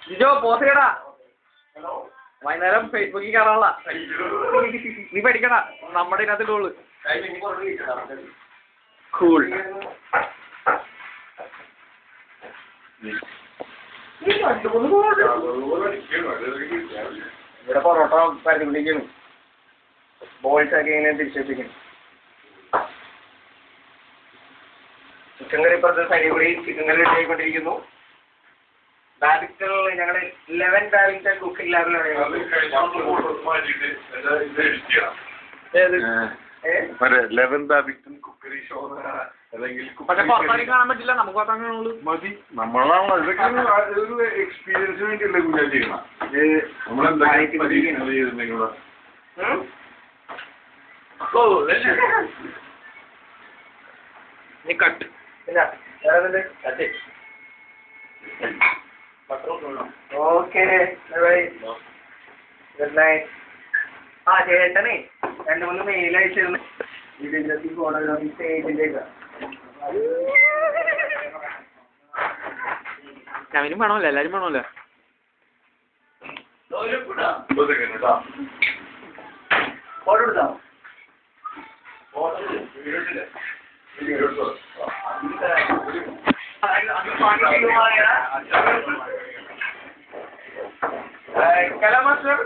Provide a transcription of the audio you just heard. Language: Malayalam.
ജിജോ പോസ് ചെയ്യടാ. വൈകുന്നേരം ഫേസ്ബുക്കിൽ കയറാനുള്ള. നീ പഠിക്കടാ, നമ്മുടെ ഇതിനകത്ത് ഗോള്. കൂൾ. ഇവിടെ പൊറോട്ട പരത്തിക്കൊണ്ടിരിക്കുന്നു. ബോൾസ് ഒക്കെ ഇങ്ങനെ തിരിച്ചെത്തിക്കുന്നു. ചിക്കൻ കറി ഇപ്പുറത്തെ സൈഡിൽ കൂടി ചിക്കൻ കറി ഇട്ടായിക്കൊണ്ടിരിക്കുന്നു. ബാബിക്കൾ ഞങ്ങൾ 11 ബാബിക്കൾ കുക്കിംഗ് ലാബിലാണ്. പക്ഷെ പുറത്താക്കി കാണാൻ പറ്റില്ല, നമുക്ക് പുറത്താക്കാനുള്ളൂ. മതി, നമ്മളാണല്ലോ ഇതൊക്കെ ഒരു എക്സ്പീരിയൻസ് വേണ്ടിയല്ലേ കുഞ്ഞാ ചെയ്യണം. നീ കട്ട് ഓക്കെ ഗുഡ് നൈറ്റ്. ആ ചേട്ടനെ 2-3 മെയിൽ അയച്ചിരുന്നു. ഇതിന്റെ സ്റ്റേജിന്റെ അവനും വേണമല്ലോ, എല്ലാരും വേണമല്ലോ. കലാ മാസ്റ്റർ